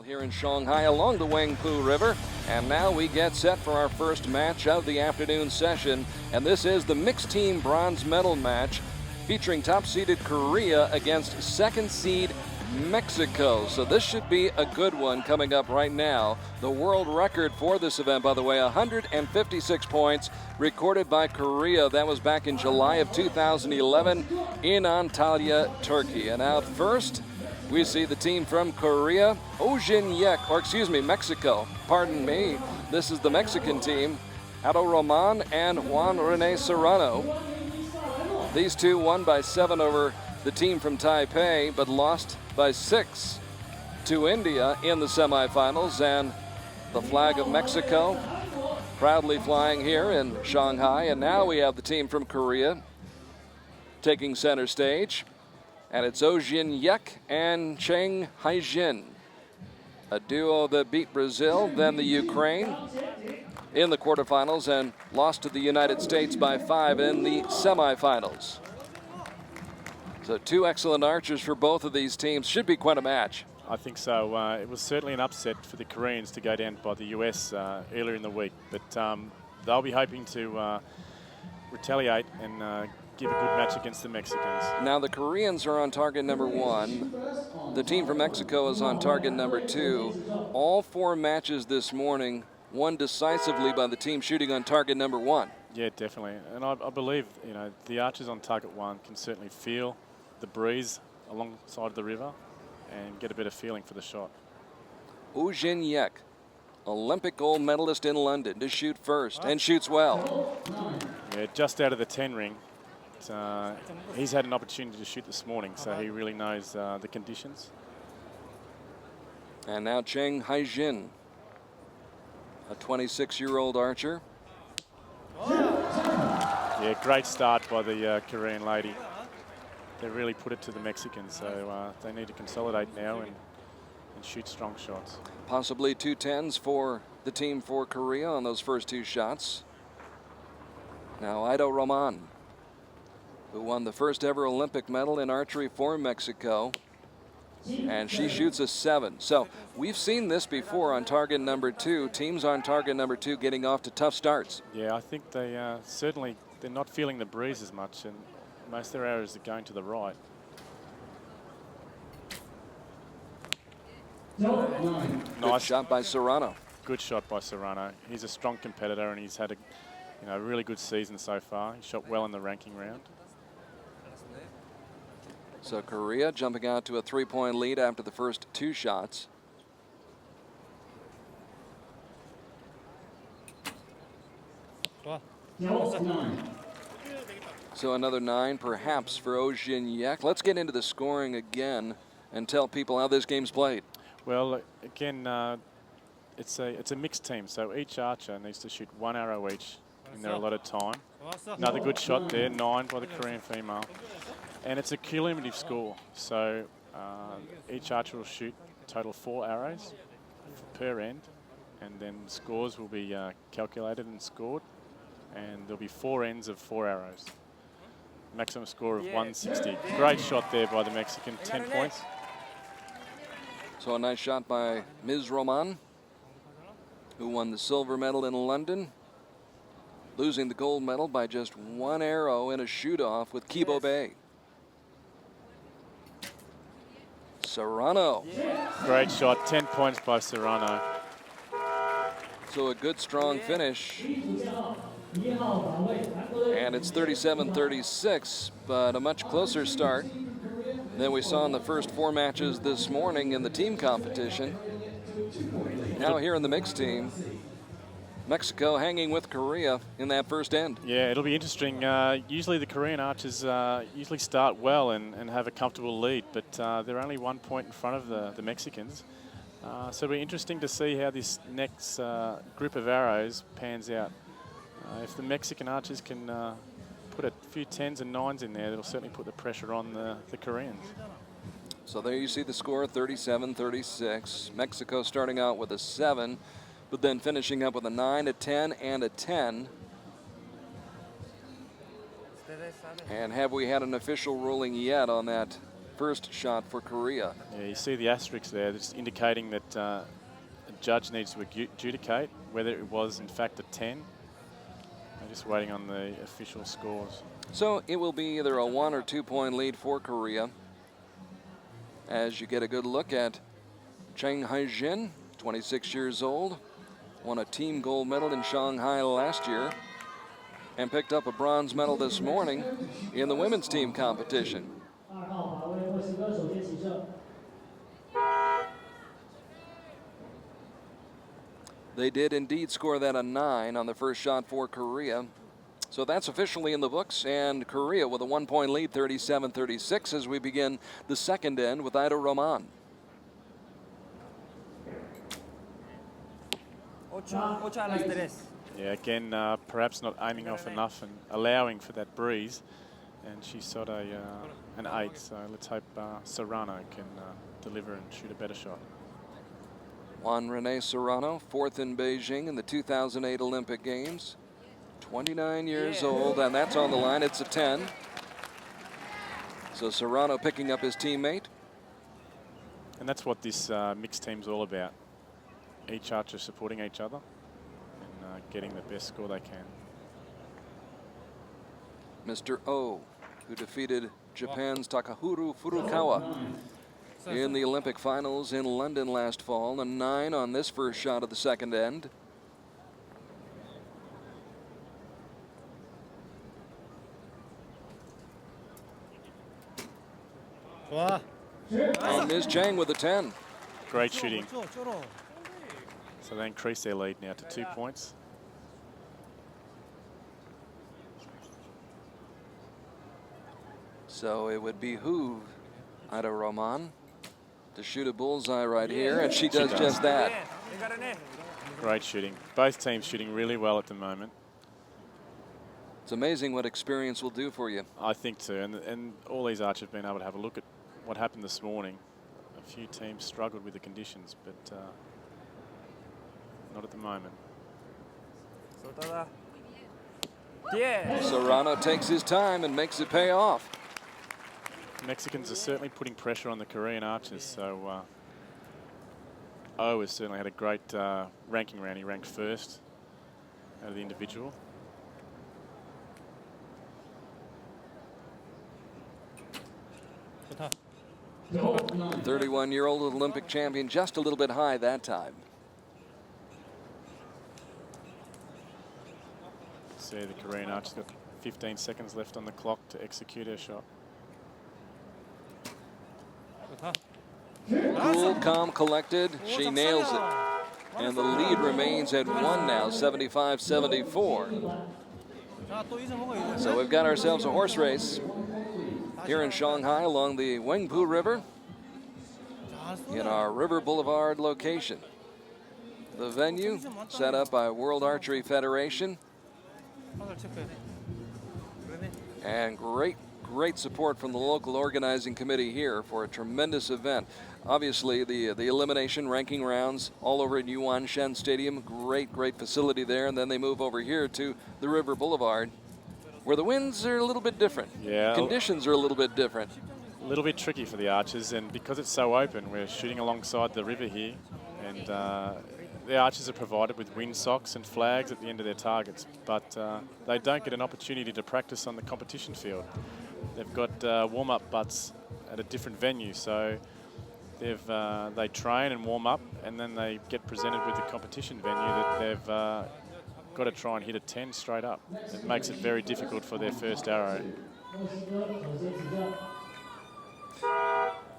Here in Shanghai along the Wangpu River, and now we get set for our first match of the afternoon session, and this is the mixed team bronze medal match featuring top-seeded Korea against second seed Mexico. So this should be a good one coming up right now. The world record for this event, by the way, 156 points recorded by Korea. That was back in July of 2011 in Antalya, Turkey. And out first, we see the team from Korea, Mexico. Pardon me. This is the Mexican team, Aida Roman and Juan Rene Serrano. These two won by 7 over the team from Taipei, but lost by 6 to India in the semifinals. And the flag of Mexico proudly flying here in Shanghai. And now we have the team from Korea taking center stage. And it's Hyek and Chang, a duo that beat Brazil, then the Ukraine in the quarterfinals and lost to the United States by 5 in the semifinals. So 2 excellent archers for both of these teams. Should be quite a match. I think so. It was certainly an upset for the Koreans to go down by the US earlier in the week, but they'll be hoping to retaliate and give a good match against the Mexicans. Now the Koreans are on target number 1. The team from Mexico is on target number 2. All 4 matches this morning won decisively by the team shooting on target number 1. Yeah, definitely. And I believe, the archers on target 1 can certainly feel the breeze alongside of the river and get a better feeling for the shot. Hyek, Olympic gold medalist in London, to shoot first and shoots well. Yeah, just out of the 10 ring. He's had an opportunity to shoot this morning, so he really knows the conditions. And now Chang, a 26-year-old archer. Yeah, great start by the Korean lady. They really put it to the Mexicans, so they need to consolidate now and shoot strong shots. Possibly 2 10s for the team for Korea on those first 2 shots. Now Aida Roman, who won the first ever Olympic medal in archery for Mexico. And she shoots a 7. So we've seen this before on target number 2. Teams on target number 2 getting off to tough starts. Yeah, I think they they're not feeling the breeze as much, and most of their arrows are going to the right. Nice shot by Serrano. Good shot by Serrano. He's a strong competitor, and he's had a really good season so far. He shot well in the ranking round. So Korea jumping out to a 3-point lead after the first 2 shots. So another 9 perhaps for Hyek. Let's get into the scoring again and tell people how this game's played. Well, again, it's a mixed team, so each archer needs to shoot 1 arrow each in their allotted time. Another good shot there, 9 by the Korean female. And it's a cumulative score, so each archer will shoot a total of 4 arrows per end, and then scores will be calculated and scored, and there'll be 4 ends of 4 arrows. Maximum score of 160. Great shot there by the Mexican, 10 points. So a nice shot by Ms. Roman, who won the silver medal in London, losing the gold medal by just 1 arrow in a shoot-off with Kibo Bay. Serrano. Great shot, 10 points by Serrano. So a good strong finish. And it's 37-36, but a much closer start than we saw in the first 4 matches this morning in the team competition. Now here in the mixed team, Mexico hanging with Korea in that first end. Yeah, it'll be interesting. Usually the Korean archers usually start well and have a comfortable lead, but they're only 1 point in front of the Mexicans. So it'll be interesting to see how this next group of arrows pans out. If the Mexican archers can put a few 10s and 9s in there, it'll certainly put the pressure on the Koreans. So there you see the score, 37-36. Mexico starting out with a 7. But then finishing up with a 9, a 10, and a 10. And have we had an official ruling yet on that first shot for Korea. Yeah, you see the asterisks there. That's indicating that a judge needs to adjudicate whether it was in fact a 10. I'm just waiting on the official scores. So it will be either a 1 or 2 point lead for Korea, as you get a good look at Chang, 26 years old, won a team gold medal in Shanghai last year and picked up a bronze medal this morning in the women's team competition. They did indeed score that a 9 on the first shot for Korea. So that's officially in the books, and Korea with a 1 point lead, 37-36, as we begin the second end with Aida Roman. Yeah, again, perhaps not aiming off enough and allowing for that breeze. And she shot an 8, so let's hope Serrano can deliver and shoot a better shot. Juan Rene Serrano, 4th in Beijing in the 2008 Olympic Games. 29 years old, and that's on the line. It's a 10. So Serrano picking up his teammate. And that's what this mixed team's all about. Each archer supporting each other and getting the best score they can. Mr. O, who defeated Japan's Takahiro Furukawa in the Olympic finals in London last fall. A 9 on this first shot of the second end. And Ms. Chang with a 10. Great shooting. So they increase their lead now to 2 points. So it would behoove Aida Roman to shoot a bullseye right here, and she does just that. Great shooting. Both teams shooting really well at the moment. It's amazing what experience will do for you. I think so, and all these archers have been able to have a look at what happened this morning. A few teams struggled with the conditions, but not at the moment. Serrano takes his time and makes it pay off. Mexicans are certainly putting pressure on the Korean archers, so O has certainly had a great ranking round. He ranked first out of the individual. The 31-year-old Olympic champion, just a little bit high that time. See, the Korean archer's got 15 seconds left on the clock to execute her shot. Cool, calm, collected. She nails it. And the lead remains at 1 now, 75-74. So we've got ourselves a horse race here in Shanghai along the Wengpu River in our River Boulevard location. The venue set up by World Archery Federation. And great support from the local organizing committee here for a tremendous event. Obviously, the elimination ranking rounds all over at Yuan Shen Stadium. Great facility there. And then they move over here to the River Boulevard, where the winds are a little bit different. Yeah. Conditions are a little bit different. A little bit tricky for the archers, and because it's so open, we're shooting alongside the river here, and the archers are provided with wind socks and flags at the end of their targets, but they don't get an opportunity to practice on the competition field. They've got warm-up butts at a different venue, so they train and warm up, and then they get presented with the competition venue that they've got to try and hit a 10 straight up. It makes it very difficult for their first arrow.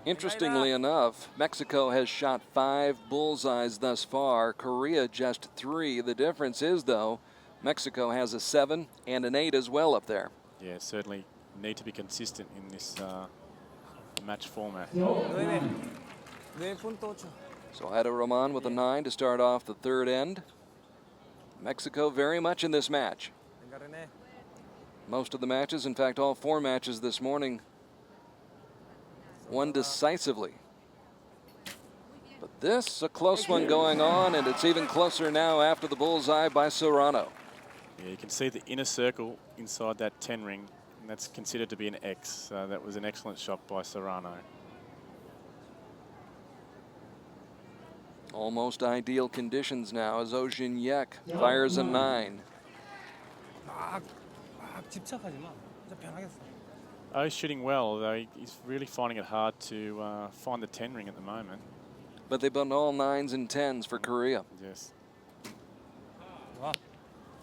Interestingly enough, Mexico has shot 5 bullseyes thus far, Korea just 3. The difference is, though, Mexico has a 7 and an 8 as well up there. Yeah, certainly need to be consistent in this match format. So Aida Roman with a 9 to start off the third end. Mexico very much in this match. Most of the matches, in fact all 4 matches this morning, won decisively. But this, a close one going on, and it's even closer now after the bullseye by Serrano. Yeah, you can see the inner circle inside that 10 ring And that's considered to be an X. So that was an excellent shot by Serrano. Almost ideal conditions now as Hyek fires a 9. Oh, he's shooting well, although he's really finding it hard to find the 10 ring at the moment. But they've been all 9s and 10s for Korea. Yes.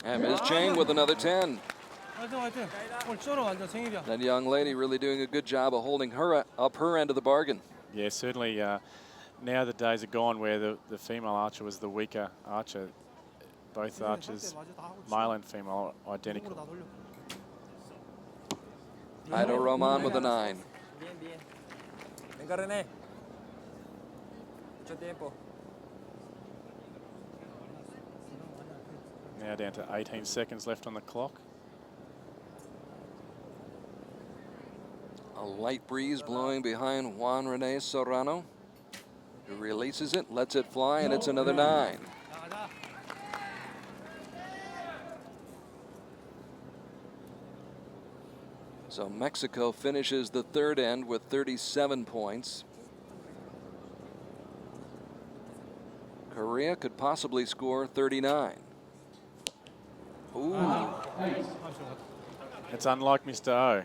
And Ms. Chang with another 10. That young lady really doing a good job of holding her up her end of the bargain. Yeah, certainly. Now the days are gone where the female archer was the weaker archer. Both archers, male and female, are identical. Aida Roman with a 9. Venga, Rene. Mucho tiempo. Now down to 18 seconds left on the clock. A light breeze blowing behind Juan Rene Serrano. He releases it, lets it fly, and it's another 9. So Mexico finishes the third end with 37 points. Korea could possibly score 39. Ooh. It's unlike Mr. O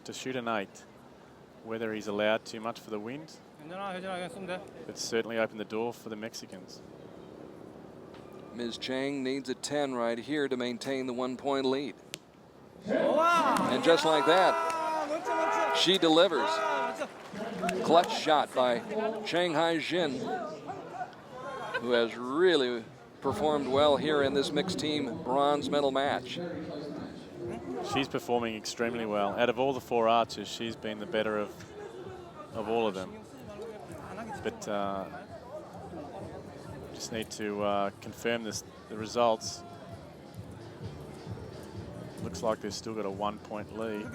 to shoot an 8. Whether he's allowed too much for the wind, it's certainly opened the door for the Mexicans. Ms. Chang needs a 10 right here to maintain the 1-point lead. And just like that, she delivers. Clutch shot by Shanghai Jin, who has really performed well here in this mixed team bronze medal match. She's performing extremely well. Out of all the 4 archers, she's been the better of all of them. But just need to confirm the results. Looks like they've still got a 1-point lead.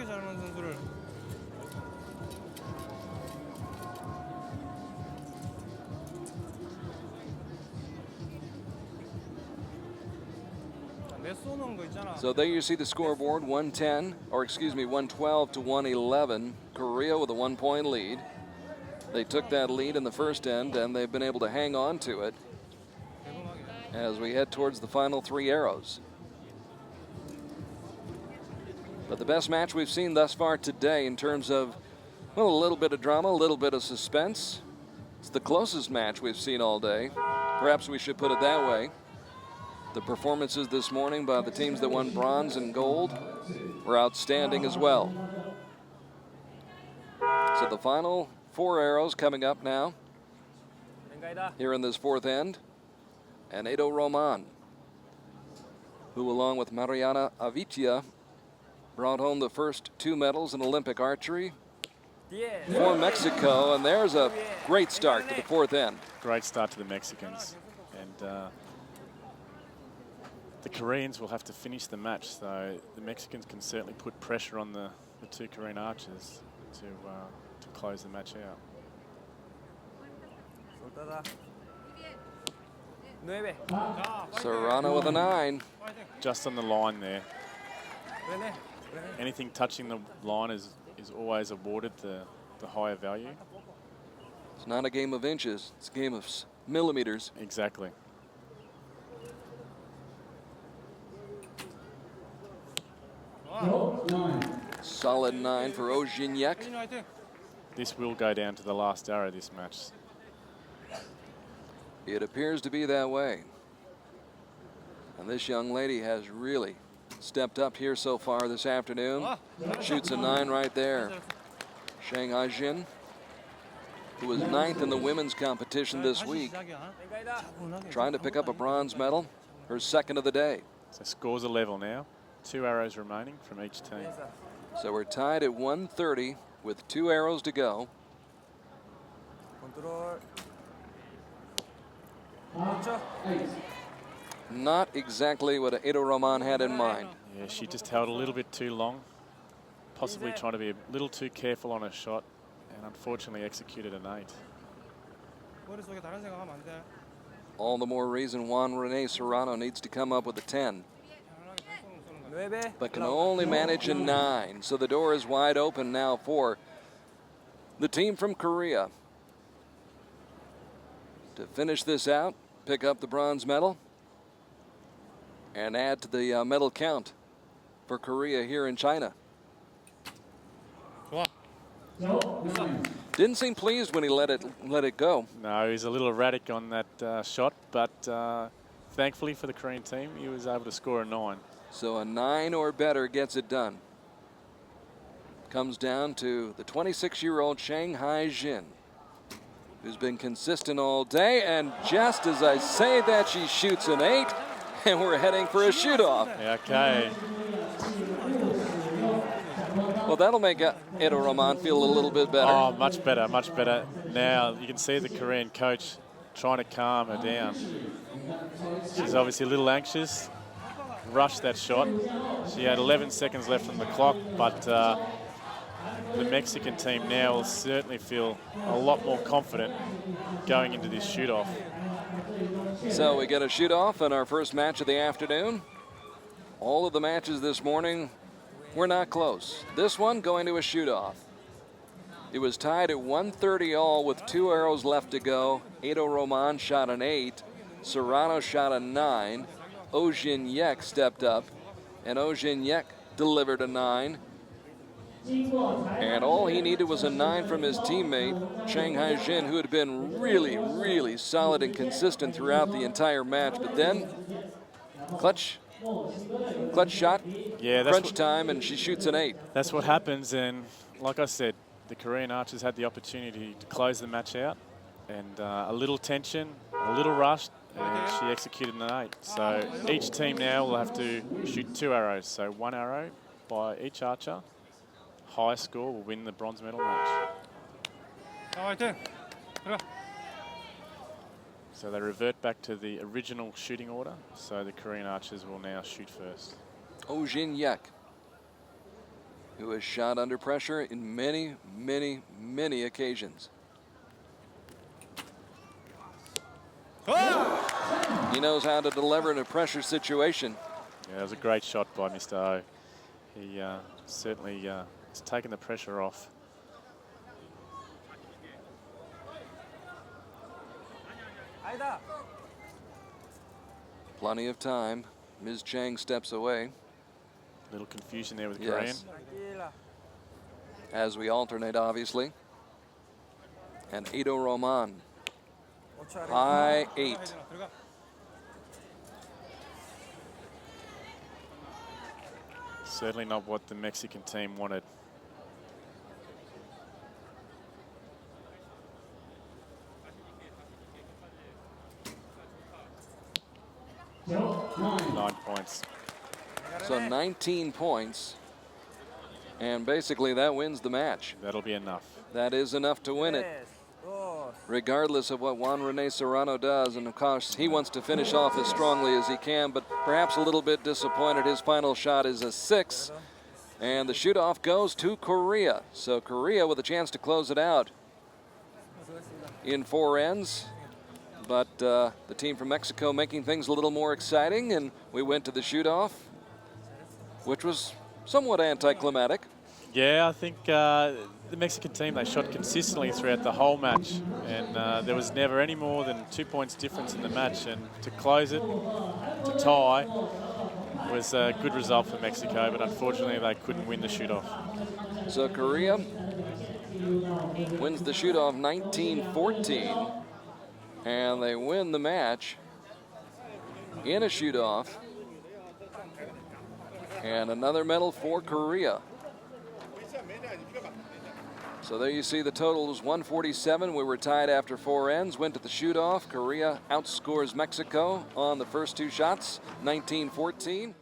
So there you see the scoreboard, 112 to 111. Korea with a 1-point lead. They took that lead in the first end, and they've been able to hang on to it as we head towards the final 3 arrows. But the best match we've seen thus far today in terms of, well, a little bit of drama, a little bit of suspense. It's the closest match we've seen all day. Perhaps we should put it that way. The performances this morning by the teams that won bronze and gold were outstanding as well. So the final 4 arrows coming up now here in this 4th end. And Aida Roman, who along with Mariana Avitia brought home the first 2 medals in Olympic archery for Mexico. And there's a great start to the 4th end. Great start to the Mexicans. And the Koreans will have to finish the match, so the Mexicans can certainly put pressure on the 2 Korean archers to close the match out. Serrano with a 9. Just on the line there. Anything touching the line is always awarded the higher value. It's not a game of inches, it's a game of millimeters. Exactly. Solid 9 for Hyek. This will go down to the last arrow this match. It appears to be that way. And this young lady has really stepped up here so far this afternoon. Shoots a 9 right there. Shanghai Jin, who was 9th in the women's competition this week, trying to pick up a bronze medal, her 2nd of the day. So scores are level now. 2 arrows remaining from each team. So we're tied at 130 with 2 arrows to go. Not exactly what Aida Roman had in mind. Yeah, she just held a little bit too long, possibly trying to be a little too careful on her shot, and unfortunately executed an 8. All the more reason Juan Rene Serrano needs to come up with a 10. but can only manage a 9. So the door is wide open now for the team from Korea to finish this out, pick up the bronze medal, and add to the medal count for Korea here in China. Didn't seem pleased when he let it go. No, he's a little erratic on that shot, but thankfully for the Korean team, he was able to score a 9. So a 9 or better gets it done. Comes down to the 26-year-old Shanghai Jin, who's been consistent all day, and just as I say that, she shoots an 8, and we're heading for a shoot-off. Okay. Well, that'll make Aida Roman feel a little bit better. Oh, much better, much better. Now you can see the Korean coach trying to calm her down. She's obviously a little anxious. Rushed that shot. She had 11 seconds left on the clock, but the Mexican team now will certainly feel a lot more confident going into this shoot-off. So we get a shoot-off in our first match of the afternoon. All of the matches this morning were not close. This one going to a shoot-off. It was tied at 130 all with 2 arrows left to go. Aida Roman shot an 8. Serrano shot a 9. Hyek stepped up, and Hyek delivered a 9. And all he needed was a 9 from his teammate, Shanghai Jin, who had been really, really solid and consistent throughout the entire match. But then, clutch shot, crunch time, and she shoots an 8. That's what happens, and like I said, the Korean archers had the opportunity to close the match out, and a little tension, a little rush, and she executed an 8. So each team now will have to shoot 2 arrows, so 1 arrow by each archer. High score will win the bronze medal match. So they revert back to the original shooting order, so the Korean archers will now shoot first. Hyek, who has shot under pressure in many, many, many occasions. He knows how to deliver in a pressure situation. Yeah, that was a great shot by Mr. O. He certainly has taken the pressure off. Aida. Plenty of time. Ms. Chang steps away. Little confusion there with Korean. Yes. As we alternate, obviously. And Aida Roman. High 8. Certainly not what the Mexican team wanted. Nine points. So 19 points. And basically that wins the match. That'll be enough. That is enough to win it, regardless of what Juan Rene Serrano does. And of course, he wants to finish off as strongly as he can, but perhaps a little bit disappointed. His final shot is a 6, and the shoot-off goes to Korea. So Korea with a chance to close it out in 4 ends. But the team from Mexico making things a little more exciting, and we went to the shoot-off, which was somewhat anticlimactic. Yeah, I think the Mexican team, they shot consistently throughout the whole match, and there was never any more than 2 points difference in the match, and to close it, to tie, was a good result for Mexico, but unfortunately they couldn't win the shoot-off. So Korea wins the shoot-off 19-14, and they win the match in a shoot-off, and another medal for Korea. So there you see the total was 147. We were tied after 4 ends, went to the shoot-off. Korea outscores Mexico on the first 2 shots, 19-14.